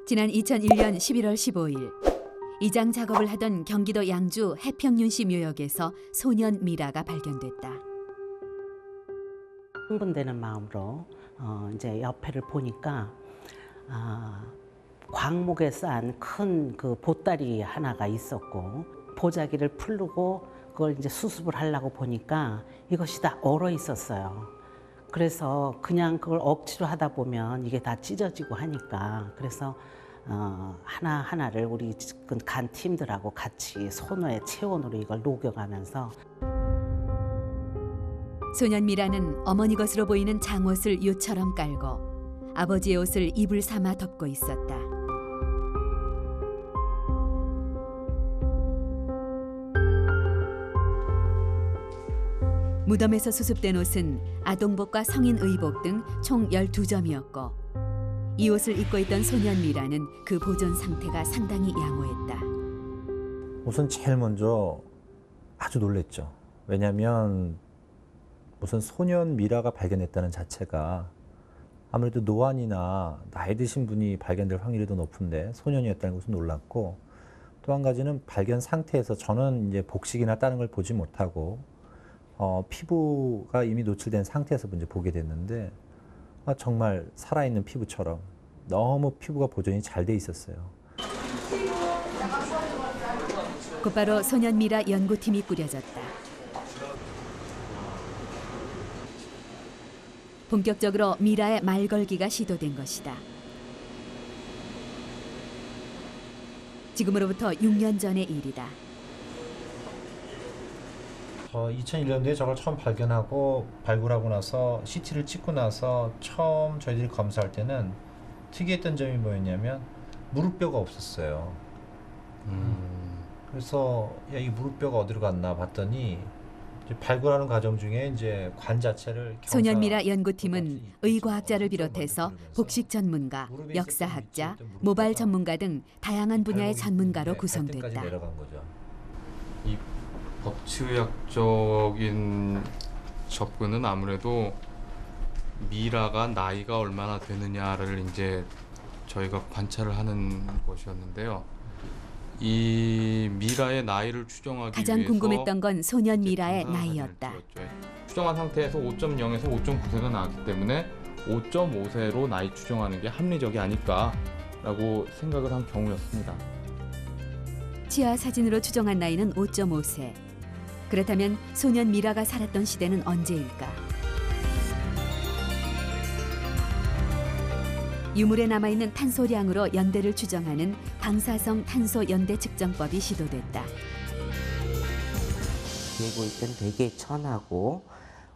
지난 2001년 11월 15일 이장 작업을 하던 경기도 양주 해평윤씨 묘역에서 소년 미라가 발견됐다. 흥분되는 마음으로 이제 옆에를 보니까 광목에 쌓은 큰 그 보따리 하나가 있었고 보자기를 풀르고 그걸 이제 수습을 하려고 보니까 이것이 다 얼어 있었어요. 그래서 그냥 그걸 억지로 하다 보면 이게 다 찢어지고 하니까 그래서 하나하나를 우리 간 팀들하고 같이 손에 체온으로 이걸 녹여가면서 소년 미라는 어머니 것으로 보이는 장옷을 요처럼 깔고 아버지의 옷을 이불 삼아 덮고 있었다. 무덤에서 수습된 옷은 아동복과 성인 의복 등 총 12점이었고 이 옷을 입고 있던 소년 미라는 그 보존 상태가 상당히 양호했다. 우선 제일 먼저 아주 놀랬죠. 왜냐하면 무슨 소년 미라가 발견됐다는 자체가 아무래도 노안이나 나이 드신 분이 발견될 확률이 더 높은데 소년이었다는 것은 놀랐고, 또 한 가지는 발견 상태에서 저는 이제 복식이나 다른 걸 보지 못하고 피부가 이미 노출된 상태에서 먼저 보게 됐는데 정말 살아있는 피부처럼 너무 피부가 보존이 잘 돼 있었어요. 곧바로 소년 미라 연구팀이 꾸려졌다. 본격적으로 미라의 말 걸기가 시도된 것이다. 지금으로부터 6년 전의 일이다. 2001년도에 저걸 처음 발견하고 발굴하고 나서 CT를 찍고 나서 처음 저희들이 검사할 때는 특이했던 점이 뭐였냐면 무릎뼈가 없었어요. 그래서 야, 이 무릎뼈가 어디로 갔나 봤더니 이제 발굴하는 과정 중에 이제 관 자체를 소년 미라 연구팀은 의과학자를 비롯해서 복식 전문가, 역사학자, 모발 전문가 등 다양한 분야의 전문가로 구성됐다. 내려간 거죠. 이 법치의학적인 접근은 아무래도 미라가 나이가 얼마나 되느냐를 이제 저희가 관찰을 하는 것이었는데요. 이 미라의 나이를 추정하기 가장 위해서 궁금했던 건 소년 미라의 나이였다. 추정한 상태에서 5.0에서 5.9세가 나왔기 때문에 5.5세로 나이 추정하는 게 합리적이 아닐까라고 생각을 한 경우였습니다. 치아 사진으로 추정한 나이는 5.5세. 그렇다면 소년 미라가 살았던 시대는 언제일까? 유물에 남아있는 탄소량으로 연대를 추정하는 방사성 탄소 연대 측정법이 시도됐다. 메고 있던 베개의 천하고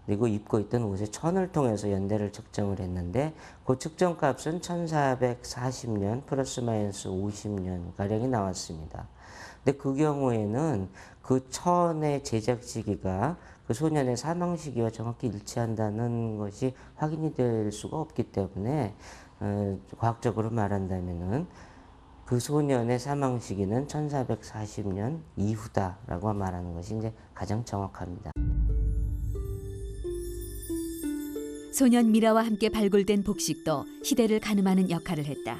그리고 입고 있던 옷의 천을 통해서 연대를 측정을 했는데 그 측정값은 1440년 플러스 마이너스 50년 가량이 나왔습니다. 근데 그 경우에는 그 천의 제작 시기가 그 소년의 사망 시기와 정확히 일치한다는 것이 확인이 될 수가 없기 때문에 과학적으로 말한다면은 그 소년의 사망 시기는 1440년 이후다라고 말하는 것이 이제 가장 정확합니다. 소년 미라와 함께 발굴된 복식도 시대를 가늠하는 역할을 했다.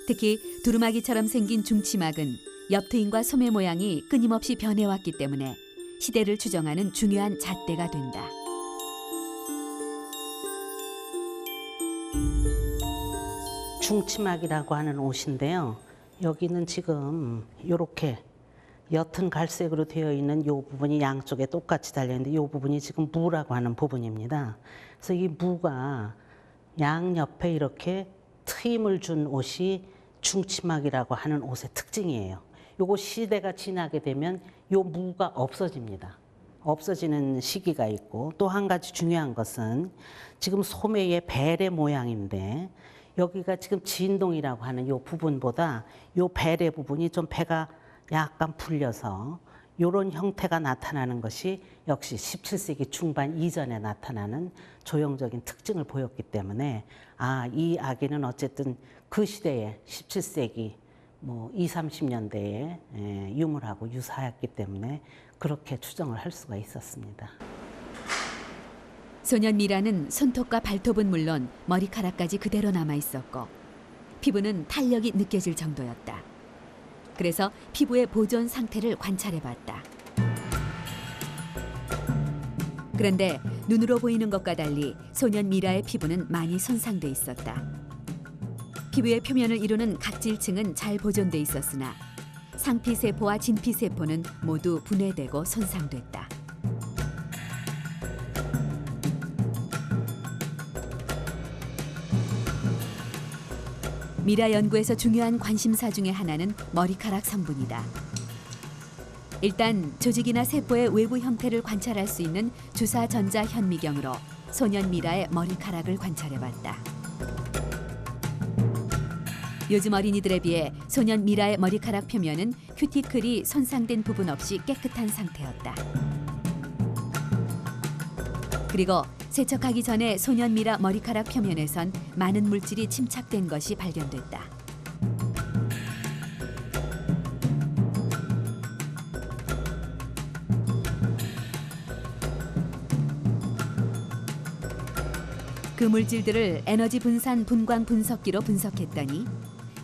특히 두루마기처럼 생긴 중치막은 옆트임과 소매 모양이 끊임없이 변해왔기 때문에 시대를 추정하는 중요한 잣대가 된다. 중치막이라고 하는 옷인데요. 여기는 지금 이렇게 옅은 갈색으로 되어 있는 이 부분이 양쪽에 똑같이 달려 있는데 이 부분이 지금 무라고 하는 부분입니다. 그래서 이 무가 양옆에 이렇게 트임을 준 옷이 중치막이라고 하는 옷의 특징이에요. 요거 시대가 지나게 되면 요 무가 없어집니다. 없어지는 시기가 있고, 또 한 가지 중요한 것은 지금 소매의 베레 모양인데 여기가 지금 진동이라고 하는 요 부분보다 요 베레 부분이 좀 배가 약간 풀려서 이런 형태가 나타나는 것이 역시 17세기 중반 이전에 나타나는 조형적인 특징을 보였기 때문에 이 아기는 어쨌든 그 시대에 17세기 뭐 20, 30년대에 유물하고 유사했기 때문에 그렇게 추정을 할 수가 있었습니다. 소년 미라는 손톱과 발톱은 물론 머리카락까지 그대로 남아 있었고 피부는 탄력이 느껴질 정도였다. 그래서 피부의 보존 상태를 관찰해봤다. 그런데 눈으로 보이는 것과 달리 소년 미라의 피부는 많이 손상돼 있었다. 피부의 표면을 이루는 각질층은 잘 보존돼 있었으나 상피세포와 진피세포는 모두 분해되고 손상됐다. 미라 연구에서 중요한 관심사 중의 하나는 머리카락 성분이다. 일단 조직이나 세포의 외부 형태를 관찰할 수 있는 주사 전자 현미경으로 소년 미라의 머리카락을 관찰해봤다. 요즘 어린이들에 비해 소년 미라의 머리카락 표면은 큐티클이 손상된 부분 없이 깨끗한 상태였다. 그리고 세척하기 전에 소년 미라 머리카락 표면에선 많은 물질이 침착된 것이 발견됐다. 그 물질들을 에너지 분산 분광 분석기로 분석했더니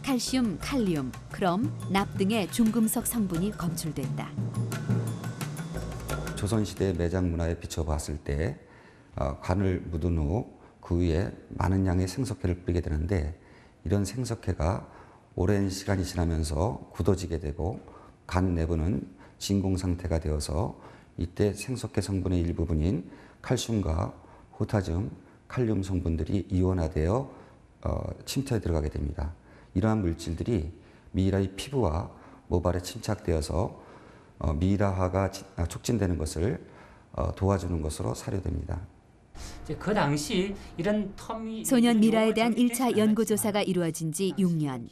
칼슘, 칼륨, 크롬, 납 등의 중금속 성분이 검출됐다. 조선시대 매장 문화에 비춰봤을 때 관을 묻은 후 그 위에 많은 양의 생석회를 뿌리게 되는데 이런 생석회가 오랜 시간이 지나면서 굳어지게 되고 간 내부는 진공 상태가 되어서 이때 생석회 성분의 일부분인 칼슘과 포타슘, 칼륨 성분들이 이온화되어 침투에 들어가게 됩니다. 이러한 물질들이 미이라의 피부와 모발에 침착되어서 미이라화가 촉진되는 것을 도와주는 것으로 사료됩니다. 그 당시 이런 텀이 소년 미라에 대한 1차 연구조사가 이루어진 지 6년.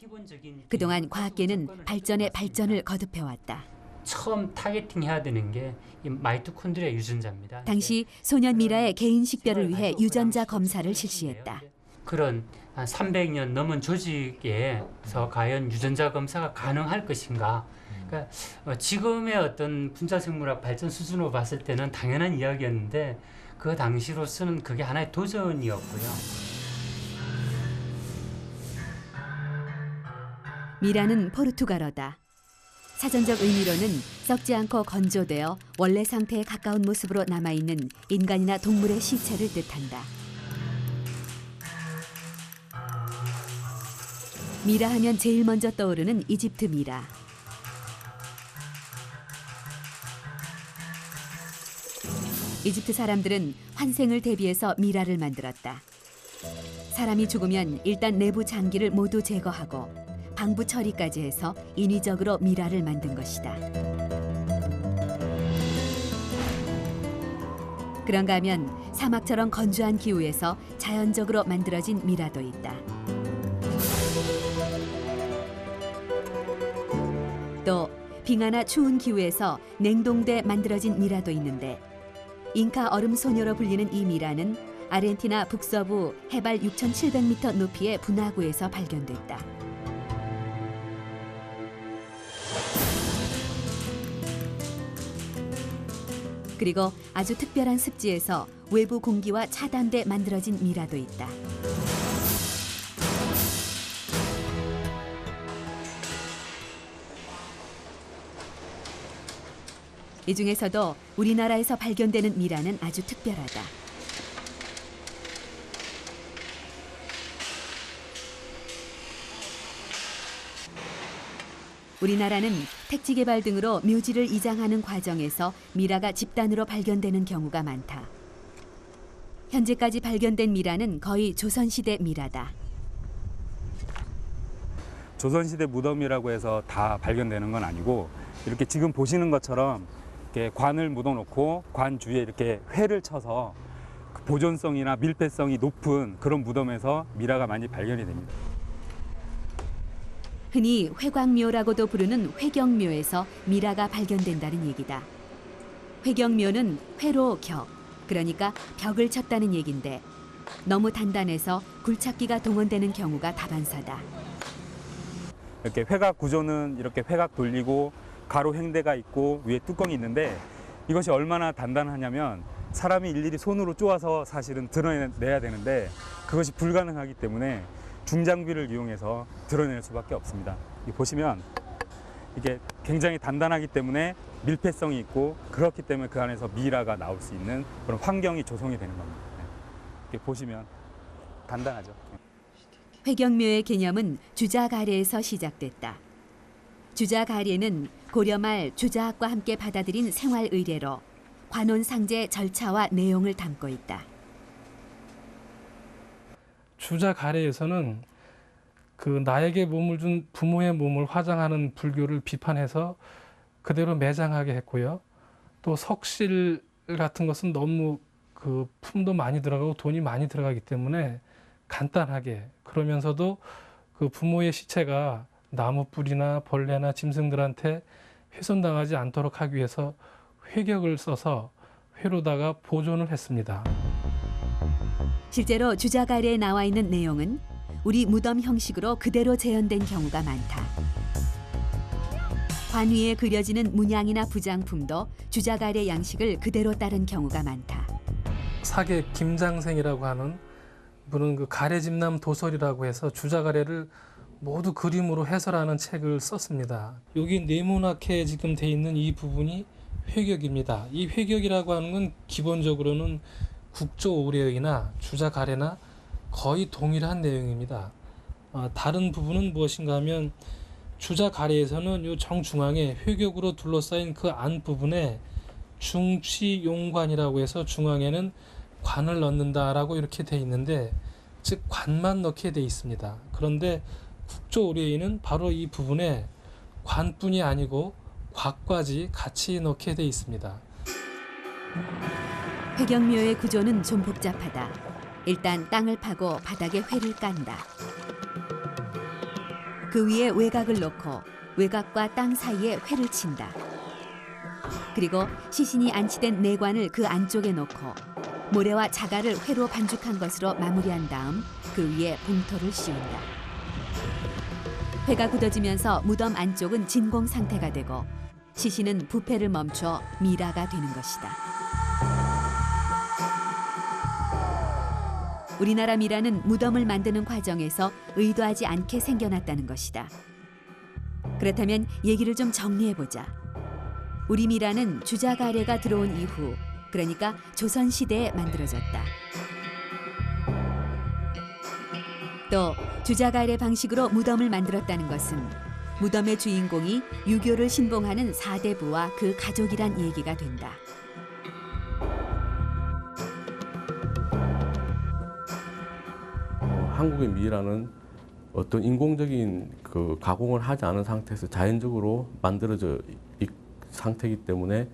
그동안 과학계는 발전에 발전을 거듭해왔다. 처음 타겟팅해야 되는 게 이 마이토콘드리아 유전자입니다. 당시 소년 미라의 개인 식별을 위해 유전자 검사를 실시했다. 그런 한 300년 넘은 조직에서 과연 유전자 검사가 가능할 것인가? 그러니까 지금의 어떤 분자생물학 발전 수준으로 봤을 때는 당연한 이야기였는데 그 당시로서는 그게 하나의 도전이었고요. 미라는 포르투갈어다. 사전적 의미로는 썩지 않고 건조되어 원래 상태에 가까운 모습으로 남아있는 인간이나 동물의 시체를 뜻한다. 미라 하면 제일 먼저 떠오르는 이집트 미라. 이집트 사람들은 환생을 대비해서 미라를 만들었다. 사람이 죽으면 일단 내부 장기를 모두 제거하고 방부 처리까지 해서 인위적으로 미라를 만든 것이다. 그런가 하면 사막처럼 건조한 기후에서 자연적으로 만들어진 미라도 있다. 또 빙하나 추운 기후에서 냉동돼 만들어진 미라도 있는데 잉카 얼음 소녀로 불리는 이 미라는 아르헨티나 북서부 해발 6,700m 높이의 분화구에서 발견됐다. 그리고 아주 특별한 습지에서 외부 공기와 차단돼 만들어진 미라도 있다. 이 중에서도 우리나라에서 발견되는 미라는 아주 특별하다. 우리나라는 택지 개발 등으로 묘지를 이장하는 과정에서 미라가 집단으로 발견되는 경우가 많다. 현재까지 발견된 미라는 거의 조선시대 미라다. 조선시대 무덤이라고 해서 다 발견되는 건 아니고 이렇게 지금 보시는 것처럼 이렇게 관을 묻어놓고 관 주위에 이렇게 회를 쳐서 보존성이나 밀폐성이 높은 그런 무덤에서 미라가 많이 발견이 됩니다. 흔히 회광묘라고도 부르는 회경묘에서 미라가 발견된다는 얘기다. 회경묘는 회로 격, 그러니까 벽을 쳤다는 얘긴데 너무 단단해서 굴착기가 동원되는 경우가 다반사다. 이렇게 회각 구조는 이렇게 회각 돌리고 가로 횡대가 있고 위에 뚜껑이 있는데 이것이 얼마나 단단하냐면 사람이 일일이 손으로 쪼아서 사실은 드러내야 되는데 그것이 불가능하기 때문에 중장비를 이용해서 드러낼 수밖에 없습니다. 보시면 이게 굉장히 단단하기 때문에 밀폐성이 있고 그렇기 때문에 그 안에서 미라가 나올 수 있는 그런 환경이 조성이 되는 겁니다. 이렇게 보시면 단단하죠. 회경묘의 개념은 주자가래에서 시작됐다. 주자가래는 고려 말 주자학과 함께 받아들인 생활 의례로 관원상제 절차와 내용을 담고 있다. 주자가래에서는 그 나에게 몸을 준 부모의 몸을 화장하는 불교를 비판해서 그대로 매장하게 했고요. 또 석실 같은 것은 너무 그 품도 많이 들어가고 돈이 많이 들어가기 때문에 간단하게, 그러면서도 그 부모의 시체가 나무 뿌리나 벌레나 짐승들한테 훼손당하지 않도록 하기 위해서 회격을 써서 회로다가 보존을 했습니다. 실제로 주자가래에 나와 있는 내용은 우리 무덤 형식으로 그대로 재현된 경우가 많다. 관 위에 그려지는 문양이나 부장품도 주자가래 양식을 그대로 따른 경우가 많다. 사계 김장생이라고 하는 분은 그 가래집남 도설이라고 해서 주자가래를 모두 그림으로 해설하는 책을 썼습니다. 여기 네모나게 지금 돼 있는 이 부분이 회격입니다. 이 회격이라고 하는 건 기본적으로는 국조 오래의나 주자가래나 거의 동일한 내용입니다. 다른 부분은 무엇인가 하면 주자가래에서는 이 정중앙에 회격으로 둘러싸인 그 안 부분에 중취용관이라고 해서 중앙에는 관을 넣는다라고 이렇게 돼 있는데, 즉 관만 넣게 돼 있습니다. 그런데 국조 오래의는 바로 이 부분에 관뿐이 아니고 곽까지 같이 넣게 돼 있습니다. 회경묘의 구조는 좀 복잡하다. 일단 땅을 파고 바닥에 회를 깐다. 그 위에 외곽을 놓고 외곽과 땅 사이에 회를 친다. 그리고 시신이 안치된 내관을 그 안쪽에 놓고 모래와 자갈을 회로 반죽한 것으로 마무리한 다음 그 위에 봉토를 씌운다. 회가 굳어지면서 무덤 안쪽은 진공 상태가 되고 시신은 부패를 멈춰 미라가 되는 것이다. 우리나라 미라는 무덤을 만드는 과정에서 의도하지 않게 생겨났다는 것이다. 그렇다면 얘기를 좀 정리해보자. 우리 미라는 주자가래가 들어온 이후, 그러니까 조선시대에 만들어졌다. 또 주자가래 방식으로 무덤을 만들었다는 것은 무덤의 주인공이 유교를 신봉하는 사대부와 그 가족이란 얘기가 된다. 한국의 미라는 어떤 인공적인 그 가공을 하지 않은 상태에서 자연적으로 만들어져 있 상태이기 때문에,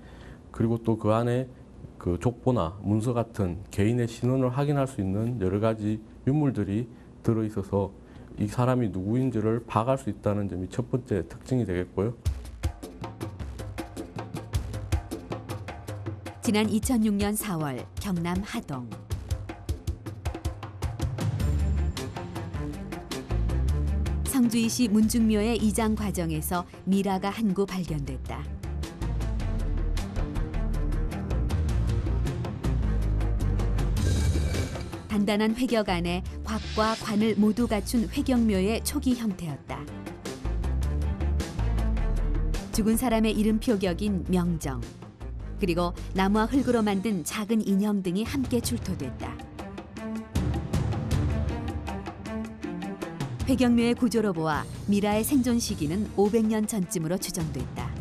그리고 또 그 안에 그 족보나 문서 같은 개인의 신원을 확인할 수 있는 여러 가지 유물들이 들어 있어서 이 사람이 누구인지를 파악할 수 있다는 점이 첫 번째 특징이 되겠고요. 지난 2006년 4월 경남 하동. 성주이시 문중묘의 이장 과정에서 미라가 한 구 발견됐다. 단단한 회격 안에 곽과 관을 모두 갖춘 회경묘의 초기 형태였다. 죽은 사람의 이름표 격인 명정, 그리고 나무와 흙으로 만든 작은 인형 등이 함께 출토됐다. 회경묘의 구조로 보아 미라의 생존 시기는 500년 전쯤으로 추정됐다.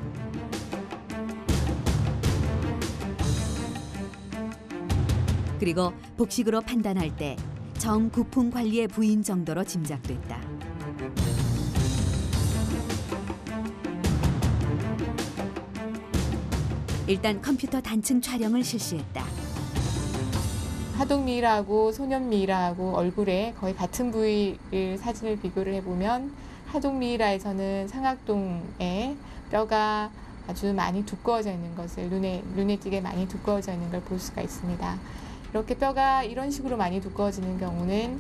그리고 복식으로 판단할 때 정구풍 관리의 부인 정도로 짐작됐다. 일단 컴퓨터 단층 촬영을 실시했다. 하동미라하고 소년미라하고 얼굴에 거의 같은 부위를 사진을 비교를 해보면 하동미라에서는 상악동에 뼈가 아주 많이 두꺼워져 있는 것을 눈에 띄게 많이 두꺼워져 있는 걸 볼 수가 있습니다. 이렇게 뼈가 이런 식으로 많이 두꺼워지는 경우는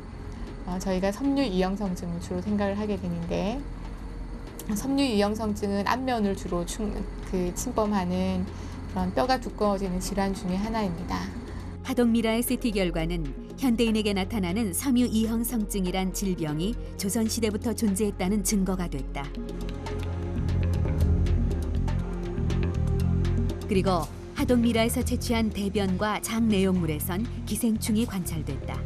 저희가 섬유이형성증을 주로 생각을 하게 되는데, 섬유이형성증은 안면을 주로 침범하는 그런 뼈가 두꺼워지는 질환 중에 하나입니다. 하동미라의 CT 결과는 현대인에게 나타나는 섬유 이형성증이란 질병이 조선시대부터 존재했다는 증거가 됐다. 그리고 하동미라에서 채취한 대변과 장 내용물에선 기생충이 관찰됐다.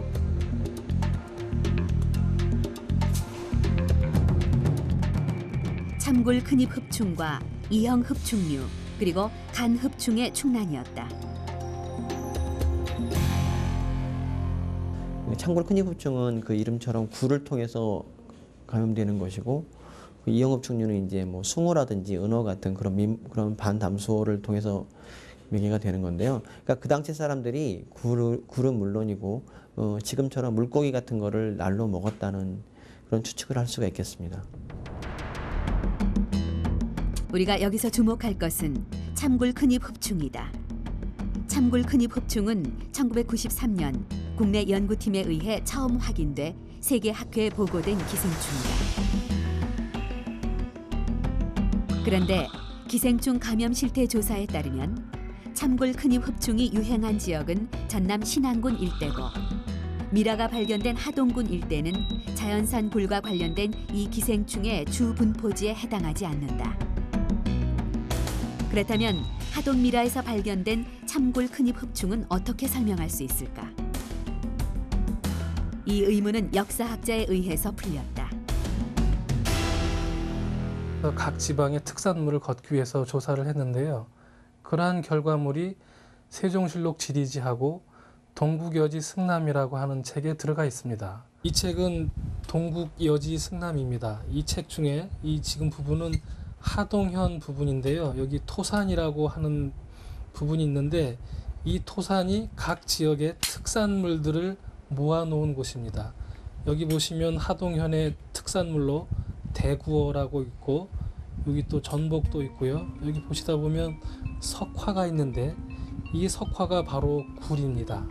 참골 큰입 흡충과 이형 흡충류 그리고 간 흡충의 충란이었다. 참골 큰입흡충은 그 이름처럼 굴을 통해서 감염되는 것이고, 그 이형흡충류는 이제 뭐 숭어라든지 은어 같은 그런 반담소를 통해서 명예가 되는 건데요. 그러니까 그 당시 사람들이 굴은 물론이고 지금처럼 물고기 같은 거를 날로 먹었다는 그런 추측을 할 수가 있겠습니다. 우리가 여기서 주목할 것은 참골 큰입 흡충이다. 참골 큰입 흡충은 1993년 국내 연구팀에 의해 처음 확인돼 세계 학회에 보고된 기생충이다. 그런데 기생충 감염 실태 조사에 따르면 참골 큰입 흡충이 유행한 지역은 전남 신안군 일대고 미라가 발견된 하동군 일대는 자연산 굴과 관련된 이 기생충의 주 분포지에 해당하지 않는다. 그렇다면 하동미라에서 발견된 참골 큰입 흡충은 어떻게 설명할 수 있을까? 이 의문은 역사학자에 의해서 풀렸다. 각 지방의 특산물을 걷기 위해서 조사를 했는데요. 그러한 결과물이 세종실록 지리지하고 동국여지 승남이라고 하는 책에 들어가 있습니다. 이 책은 동국여지 승남입니다. 이 책 중에 이 지금 부분은 하동현 부분인데요. 여기 토산이라고 하는 부분이 있는데 이 토산이 각 지역의 특산물들을 모아놓은 곳입니다. 여기 보시면 하동현의 특산물로 대구어라고 있고 여기 또 전복도 있고요. 여기 보시다 보면 석화가 있는데 이 석화가 바로 굴입니다.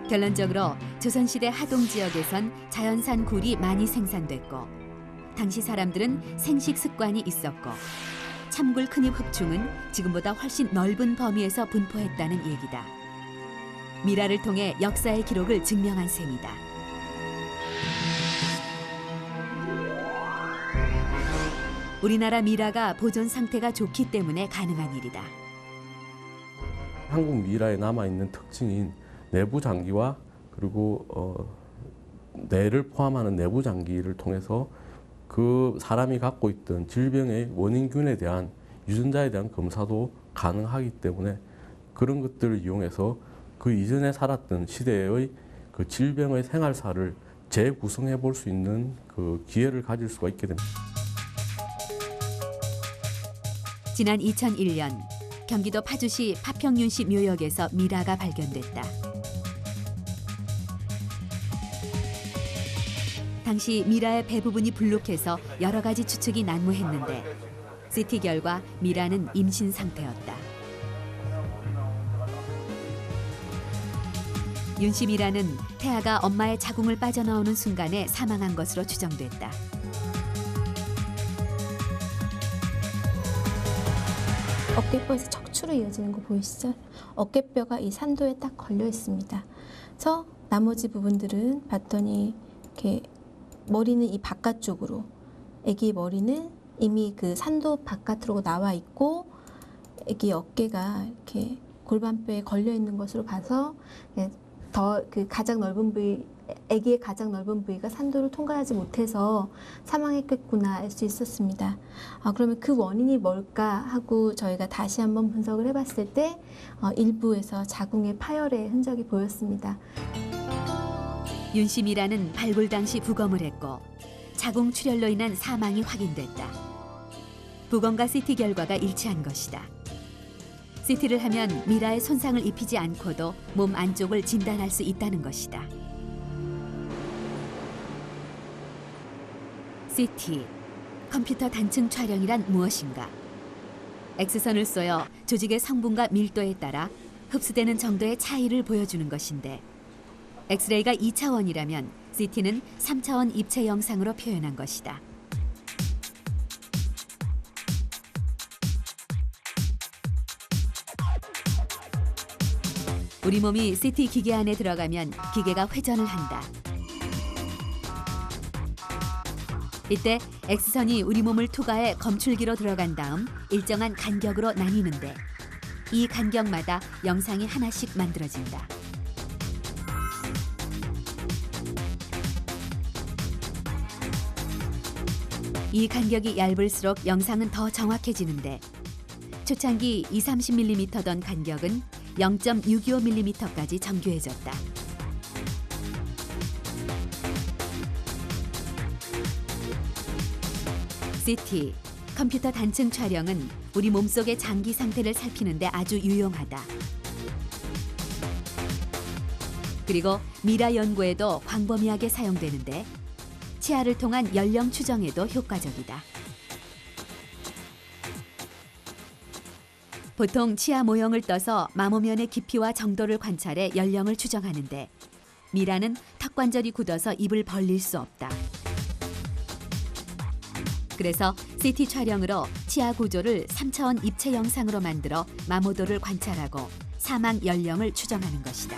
결론적으로 조선시대 하동 지역에선 자연산 굴이 많이 생산됐고 당시 사람들은 생식 습관이 있었고 참굴 큰입 흡충은 지금보다 훨씬 넓은 범위에서 분포했다는 얘기다. 미라를 통해 역사의 기록을 증명한 셈이다. 우리나라 미라가 보존 상태가 좋기 때문에 가능한 일이다. 한국 미라에 남아있는 특징인 내부 장기와 그리고 뇌를 포함하는 내부 장기를 통해서 그 사람이 갖고 있던 질병의 원인균에 대한 유전자에 대한 검사도 가능하기 때문에 그런 것들을 이용해서 그 이전에 살았던 시대의 그 질병의 생활사를 재구성해 볼 수 있는 그 기회를 가질 수가 있게 됩니다. 지난 2001년 경기도 파주시 파평윤씨 묘역에서 미라가 발견됐다. 당시 미라의 배 부분이 불룩해서 여러 가지 추측이 난무했는데 CT 결과 미라는 임신 상태였다. 윤씨 미라는 태아가 엄마의 자궁을 빠져나오는 순간에 사망한 것으로 추정됐다. 어깨뼈에서 척추로 이어지는 거 보이시죠? 어깨뼈가 이 산도에 딱 걸려 있습니다. 그래서 나머지 부분들은 봤더니 이렇게 머리는 이 바깥쪽으로, 아기 머리는 이미 그 산도 바깥으로 나와 있고 아기 어깨가 이렇게 골반뼈에 걸려 있는 것으로 봐서 더 그 가장 넓은 부위, 아기의 가장 넓은 부위가 산도를 통과하지 못해서 사망했겠구나 알 수 있었습니다. 그러면 그 원인이 뭘까 하고 저희가 다시 한번 분석을 해봤을 때 일부에서 자궁의 파열의 흔적이 보였습니다. 윤씨 미라는 발굴 당시 부검을 했고 자궁 출혈로 인한 사망이 확인됐다. 부검과 CT 결과가 일치한 것이다. CT를 하면 미라에 손상을 입히지 않고도 몸 안쪽을 진단할 수 있다는 것이다. CT, 컴퓨터 단층 촬영이란 무엇인가? X선을 쏘여 조직의 성분과 밀도에 따라 흡수되는 정도의 차이를 보여주는 것인데 엑스레이가 2차원이라면 CT는 3차원 입체 영상으로 표현한 것이다. 우리 몸이 CT 기계 안에 들어가면 기계가 회전을 한다. 이때 X선이 우리 몸을 투과해 검출기로 들어간 다음 일정한 간격으로 나뉘는데 이 간격마다 영상이 하나씩 만들어진다. 이 간격이 얇을수록 영상은 더 정확해지는데 초창기 20-30mm던 간격은 0.625mm까지 정교해졌다. CT, 컴퓨터 단층 촬영은 우리 몸속의 장기 상태를 살피는 데 아주 유용하다. 그리고 미라 연구에도 광범위하게 사용되는데 치아를 통한 연령 추정에도 효과적이다. 보통 치아 모형을 떠서 마모면의 깊이와 정도를 관찰해 연령을 추정하는데 미라는 턱관절이 굳어서 입을 벌릴 수 없다. 그래서 CT 촬영으로 치아 구조를 3차원 입체 영상으로 만들어 마모도를 관찰하고 사망 연령을 추정하는 것이다.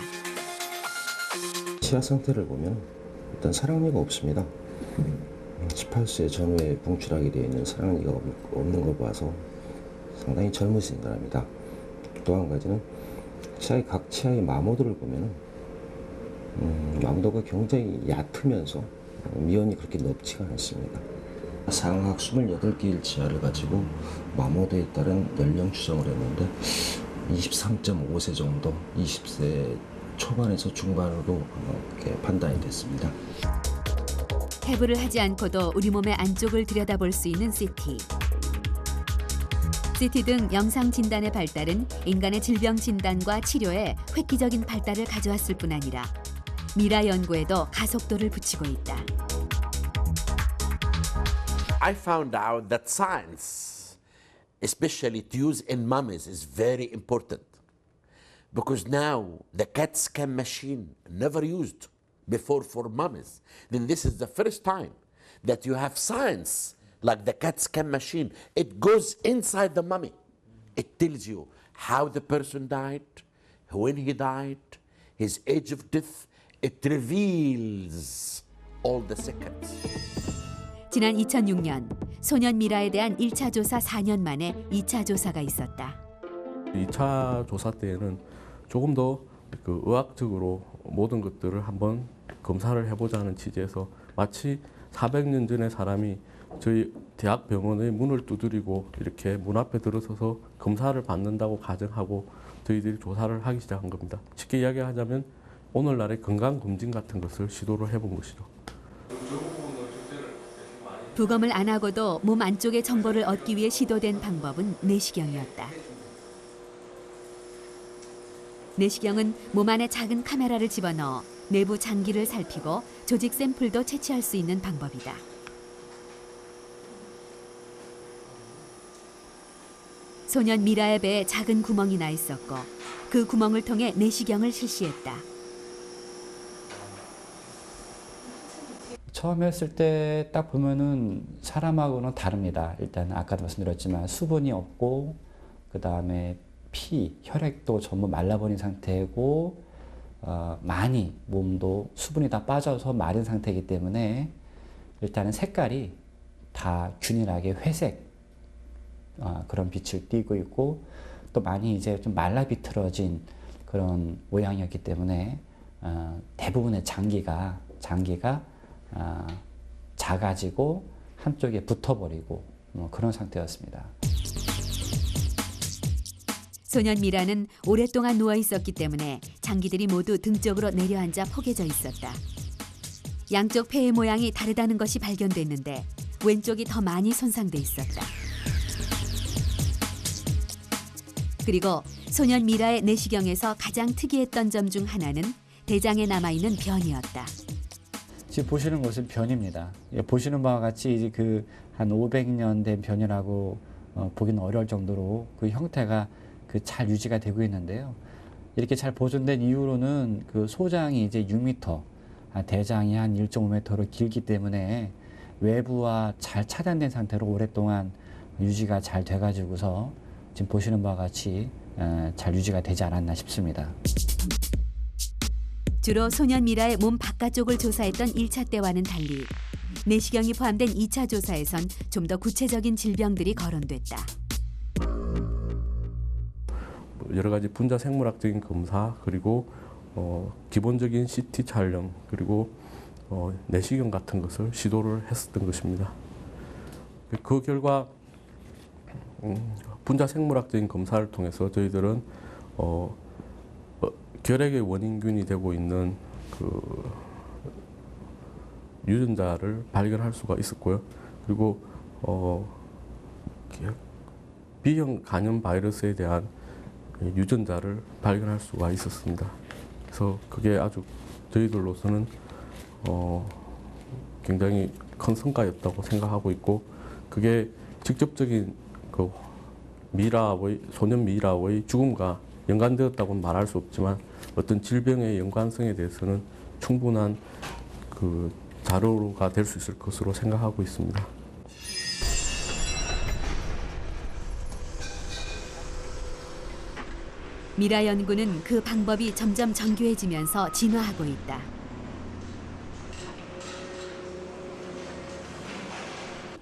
치아 상태를 보면 일단 사랑니가 없습니다. 18세 전후에 분출하게 되어 있는 사랑니가 없는 걸 봐서 상당히 젊으신 사람이다. 또 한 가지는 각 치아의 마모도를 보면 마모도가 굉장히 얕으면서 미연이 그렇게 넓지가 않습니다. 상악 28개일 치아를 가지고 마모도에 따른 연령 추정을 했는데 23.5세 정도, 20세 초반에서 중반으로 이렇게 판단이 됐습니다. 해부를 하지 않고도 우리 몸의 안쪽을 들여다볼 수 있는 CT. CT 등 영상 진단의 발달은 인간의 질병 진단과 치료에 획기적인 발달을 가져왔을 뿐 아니라 미라 연구에도 가속도를 붙이고 있다. I found out that science, especially to use in mummies, is very important. Because now the CAT scan machine never used before for mummies. Then this is the first time that you have science like the CAT scan machine. It goes inside the mummy. It tells you how the person died, when he died, his age of death. It reveals all the secrets. 지난 2006년 소년 미라에 대한 1차 조사 4년 만에 2차 조사가 있었다. 2차 조사 때에는 조금 더 그 의학적으로 모든 것들을 한번 검사를 해보자는 취지에서 마치 400년 전의 사람이 저희 대학병원의 문을 두드리고 이렇게 문 앞에 들어서서 검사를 받는다고 가정하고 저희들이 조사를 하기 시작한 겁니다. 쉽게 이야기하자면 오늘날의 건강검진 같은 것을 시도를 해본 것이죠. 부검을 안 하고도 몸 안쪽의 정보를 얻기 위해 시도된 방법은 내시경이었다. 내시경은 몸 안에 작은 카메라를 집어넣어 내부 장기를 살피고 조직 샘플도 채취할 수 있는 방법이다. 소년 미라의 배에 작은 구멍이 나 있었고 그 구멍을 통해 내시경을 실시했다. 처음 했을 때 딱 보면은 사람하고는 다릅니다. 일단 아까도 말씀드렸지만 수분이 없고 그 다음에 피, 혈액도 전부 말라버린 상태고 많이 몸도 수분이 다 빠져서 마른 상태이기 때문에 일단은 색깔이 다 균일하게 회색 그런 빛을 띠고 있고 또 많이 이제 좀 말라 비틀어진 그런 모양이었기 때문에 대부분의 장기가 작아지고 한쪽에 붙어버리고 그런 상태였습니다. 소년 미라는 오랫동안 누워 있었기 때문에 장기들이 모두 등 쪽으로 내려앉아 포개져 있었다. 양쪽 폐의 모양이 다르다는 것이 발견됐는데 왼쪽이 더 많이 손상돼 있었다. 그리고 소년 미라의 내시경에서 가장 특이했던 점 중 하나는 대장에 남아있는 변이었다. 지금 보시는 것은 변입니다. 보시는 바와 같이 이제 그 한 500년 된 변이라고 보기는 어려울 정도로 그 형태가 잘 유지가 되고 있는데요. 이렇게 잘 보존된 이유로는 그 소장이 이제 6m, 대장이 한 1.5m로 길기 때문에 외부와 잘 차단된 상태로 오랫동안 유지가 잘 돼가지고서 지금 보시는 바와 같이 잘 유지가 되지 않았나 싶습니다. 주로 소년 미라의 몸 바깥쪽을 조사했던 1차 때와는 달리 내시경이 포함된 2차 조사에선 좀 더 구체적인 질병들이 거론됐다. 여러 가지 분자 생물학적인 검사 그리고 기본적인 CT 촬영 그리고 내시경 같은 것을 시도를 했었던 것입니다. 그 결과 분자 생물학적인 검사를 통해서 저희들은 결핵의 원인균이 되고 있는 그 유전자를 발견할 수가 있었고요. 그리고 B형 간염 바이러스에 대한 유전자를 발견할 수가 있었습니다. 그래서 그게 아주 저희들로서는 굉장히 큰 성과였다고 생각하고 있고, 그게 직접적인 그 소년 미라의 죽음과 연관되었다고는 말할 수 없지만 어떤 질병의 연관성에 대해서는 충분한 그 자료가 될 수 있을 것으로 생각하고 있습니다. 미라 연구는 그 방법이 점점 정교해지면서 진화하고 있다.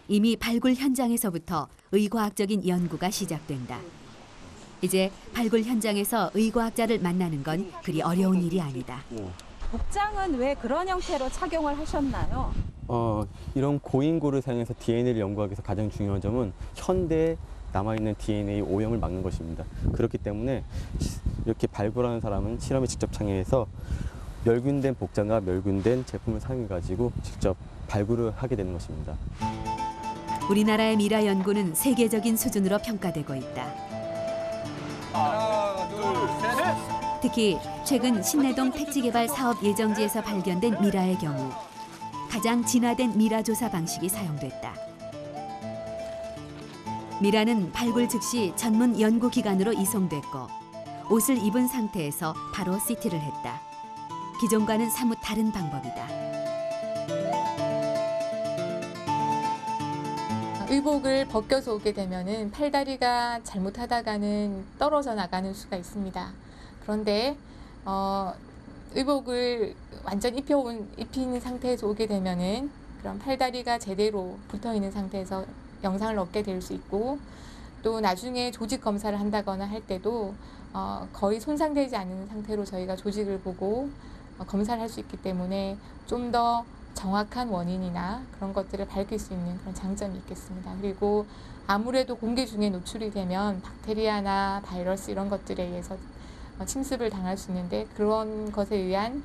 이미 발굴 현장에서부터 의과학적인 연구가 시작된다. 이제 발굴 현장에서 의과학자를 만나는 건 그리 어려운 일이 아니다. 복장은 왜 그런 형태로 착용을 하셨나요? 이런 고인구를 사용해서 DNA를 연구하기 위해서 가장 중요한 점은 현대에 남아있는 DNA 오염을 막는 것입니다. 그렇기 때문에 이렇게 발굴하는 사람은 실험에 직접 참여해서 멸균된 복장과 멸균된 제품을 사용해가지고 직접 발굴을 하게 되는 것입니다. 우리나라의 미라 연구는 세계적인 수준으로 평가되고 있다. 하나, 둘, 셋. 특히 최근 신내동 택지개발 사업 예정지에서 발견된 미라의 경우 가장 진화된 미라 조사 방식이 사용됐다. 미라는 발굴 즉시 전문 연구기관으로 이송됐고 옷을 입은 상태에서 바로 CT를 했다. 기존과는 사뭇 다른 방법이다. 의복을 벗겨서 오게 되면은 팔다리가 잘못하다가는 떨어져 나가는 수가 있습니다. 그런데 의복을 완전 입힌 상태에서 오게 되면은 그런 팔다리가 제대로 붙어 있는 상태에서 영상을 얻게 될 수 있고, 또 나중에 조직 검사를 한다거나 할 때도 거의 손상되지 않은 상태로 저희가 조직을 보고 검사를 할 수 있기 때문에 좀 더 정확한 원인이나 그런 것들을 밝힐 수 있는 그런 장점이 있겠습니다. 그리고 아무래도 공기 중에 노출이 되면 박테리아나 바이러스 이런 것들에 의해서 침습을 당할 수 있는데 그런 것에 의한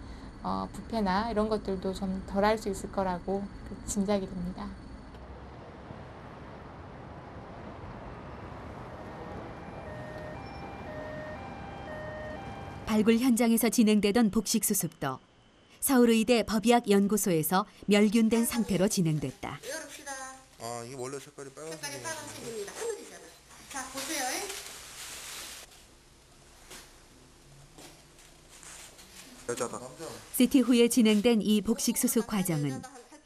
부패나 이런 것들도 좀 덜 할 수 있을 거라고 짐작이 됩니다. 발굴 현장에서 진행되던 복식 수습도 서울의대 법의학연구소에서 멸균된 상태로 진행됐다. 이게 원래 색깔이 빨간색입니다. 하늘이잖아. 자, 보세요. 여자다. CT 후에 진행된 이 복식 수습 과정은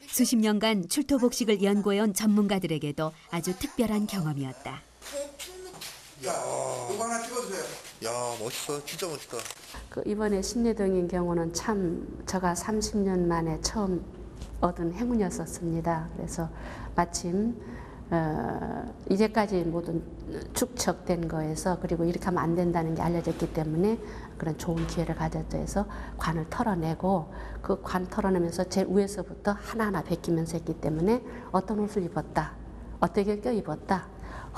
수십 년간 출토 복식을 연구해온 전문가들에게도 아주 특별한 경험이었다. 야, 이거 하나 찍어주세요. 야, 멋있어. 진짜 멋있다. 이번에 신내동인 경우는 참 제가 30년 만에 처음 얻은 행운이었었습니다. 그래서 마침 이제까지 모든 축적된 거에서, 그리고 이렇게 하면 안 된다는 게 알려졌기 때문에 그런 좋은 기회를 가졌죠. 해서 관을 털어내고 그 관 털어내면서 제일 위에서부터 하나하나 베끼면서 했기 때문에 어떤 옷을 입었다, 어떻게 껴입었다,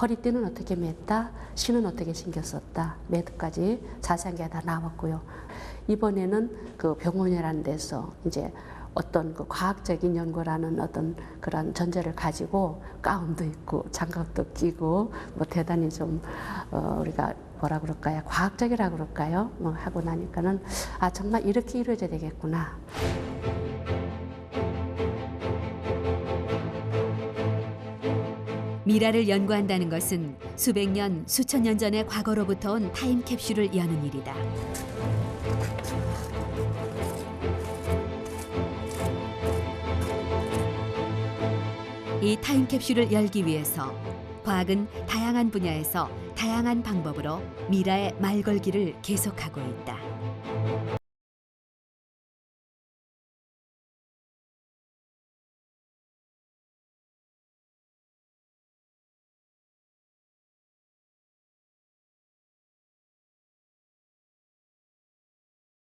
허리띠는 어떻게 맸다, 신은 어떻게 신겼었다, 매듭까지 자세한 게 다 나왔고요. 이번에는 그 병원이라는 데서 이제 어떤 그 과학적인 연구라는 어떤 그런 전제를 가지고 가운도 입고 장갑도 끼고 뭐 대단히 좀 우리가 뭐라 그럴까요? 과학적이라 그럴까요? 뭐 하고 나니까는 정말 이렇게 이루어져야 되겠구나. 미라를 연구한다는 것은 수백 년, 수천 년 전의 과거로부터 온 타임캡슐을 여는 일이다. 이 타임캡슐을 열기 위해서 과학은 다양한 분야에서 다양한 방법으로 미라의 말 걸기를 계속하고 있다.